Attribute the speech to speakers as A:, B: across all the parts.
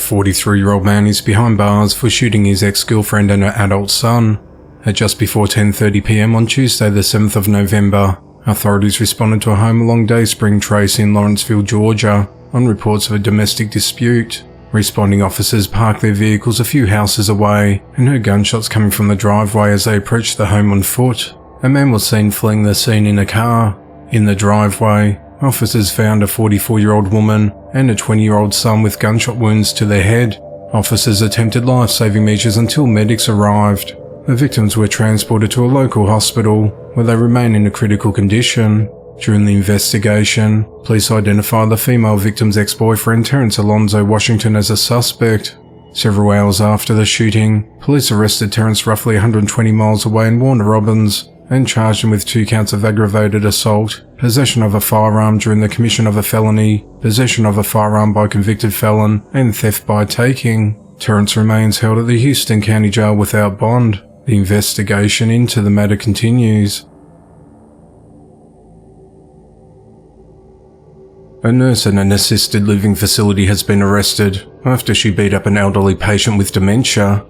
A: 43-year-old man is behind bars for shooting his ex-girlfriend and her adult son. At just before 10:30 p.m. on Tuesday the 7th of November, authorities responded to a home along Dayspring Trace in Lawrenceville, Georgia, on reports of a domestic dispute. Responding officers parked their vehicles a few houses away and heard gunshots coming from the driveway as they approached the home on foot. A man was seen fleeing the scene in a car. In the driveway, officers found a 44-year-old woman and a 20-year-old son with gunshot wounds to their head. Officers attempted life-saving measures until medics arrived. The victims were transported to a local hospital, where they remain in a critical condition. During the investigation, police identified the female victim's ex-boyfriend Terrence Alonzo Washington as a suspect. Several hours after the shooting, police arrested Terrence roughly 120 miles away in Warner Robins and charged him with 2 counts of aggravated assault, possession of a firearm during the commission of a felony, possession of a firearm by a convicted felon, and theft by taking. Terrence remains held at the Houston County Jail without bond. The investigation into the matter continues. A nurse at an assisted living facility has been arrested after she beat up an elderly patient with dementia.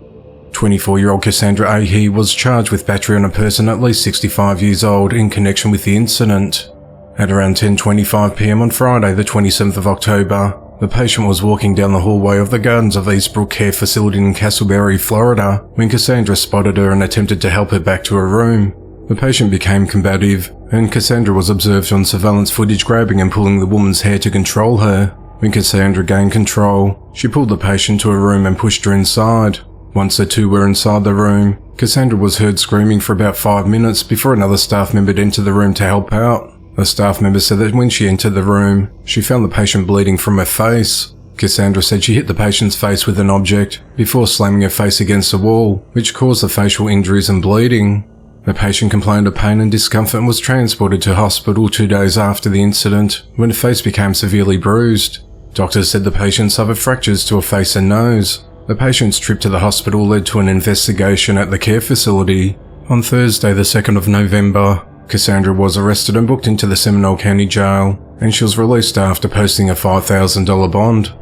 A: 24-year-old Cassandra Ahee was charged with battery on a person at least 65 years old in connection with the incident. At around 10:25 p.m. on Friday the 27th of October, the patient was walking down the hallway of the Gardens of Eastbrook Care facility in Castleberry, Florida, when Cassandra spotted her and attempted to help her back to her room. The patient became combative, and Cassandra was observed on surveillance footage grabbing and pulling the woman's hair to control her. When Cassandra gained control, she pulled the patient to her room and pushed her inside. Once the two were inside the room, Cassandra was heard screaming for about 5 minutes before another staff member entered the room to help out. The staff member said that when she entered the room, she found the patient bleeding from her face. Cassandra said she hit the patient's face with an object before slamming her face against the wall, which caused the facial injuries and bleeding. The patient complained of pain and discomfort and was transported to hospital 2 days after the incident, when her face became severely bruised. Doctors said the patient suffered fractures to her face and nose. The patient's trip to the hospital led to an investigation at the care facility. On Thursday the 2nd of November, Cassandra was arrested and booked into the Seminole County Jail, and she was released after posting a $5,000 bond.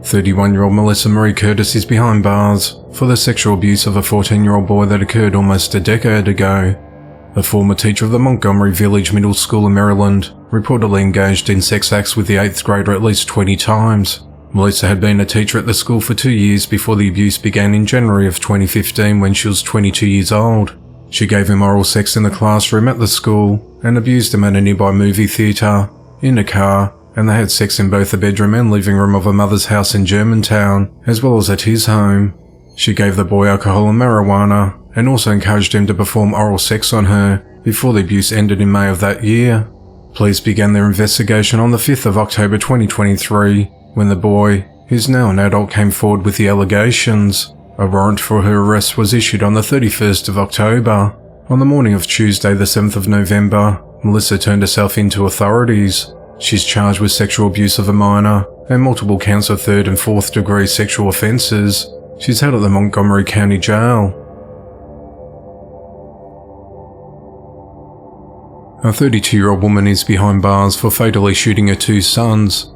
A: 31-year-old Melissa Marie Curtis is behind bars for the sexual abuse of a 14-year-old boy that occurred almost a decade ago. The former teacher of the Montgomery Village Middle School in Maryland reportedly engaged in sex acts with the 8th grader at least 20 times. Melissa had been a teacher at the school for 2 years before the abuse began in January of 2015 when she was 22 years old. She gave him oral sex in the classroom at the school and abused him at a nearby movie theatre, in a car, and they had sex in both the bedroom and living room of her mother's house in Germantown, as well as at his home. She gave the boy alcohol and marijuana, and also encouraged him to perform oral sex on her before the abuse ended in May of that year. Police began their investigation on the 5th of October 2023, when the boy, who's now an adult, came forward with the allegations. A warrant for her arrest was issued on the 31st of October. On the morning of Tuesday the 7th of November, Melissa turned herself in to authorities. She's charged with sexual abuse of a minor and multiple counts of 3rd and 4th degree sexual offences. She's held at the Montgomery County Jail. A 32-year-old woman is behind bars for fatally shooting her 2 sons.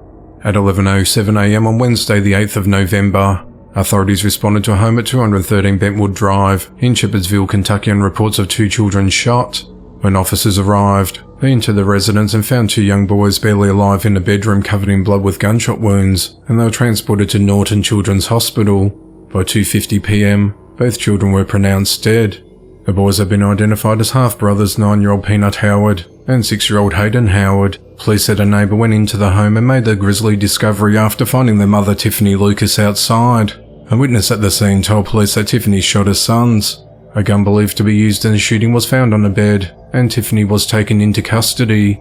A: At 11:07 a.m. on Wednesday the 8th of November, authorities responded to a home at 213 Bentwood Drive in Shepherdsville, Kentucky on reports of 2 children shot. When officers arrived, they entered the residence and found 2 young boys barely alive in a bedroom covered in blood with gunshot wounds, and they were transported to Norton Children's Hospital. By 2:50 p.m, both children were pronounced dead. The boys have been identified as half-brothers 9-year-old Peanut Howard and 6-year-old Hayden Howard. Police said a neighbour went into the home and made the grisly discovery after finding their mother Tiffany Lucas outside. A witness at the scene told police that Tiffany shot her sons. A gun believed to be used in the shooting was found on a bed, and Tiffany was taken into custody.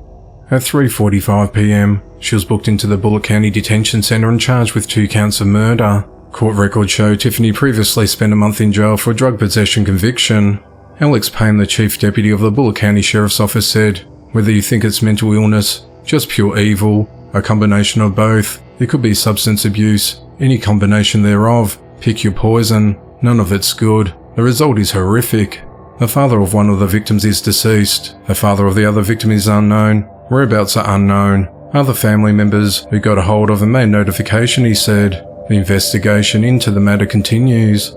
A: At 3:45 p.m, she was booked into the Bullock County Detention Center and charged with 2 counts of murder. Court records show Tiffany previously spent a month in jail for a drug possession conviction. Alex Payne, the chief deputy of the Bullock County Sheriff's Office, said, "Whether you think it's mental illness, just pure evil, a combination of both, it could be substance abuse, any combination thereof, pick your poison, none of it's good. The result is horrific." The father of one of the victims is deceased. The father of the other victim is unknown. Whereabouts are unknown. Other family members who got a hold of him made notification, he said. The investigation into the matter continues.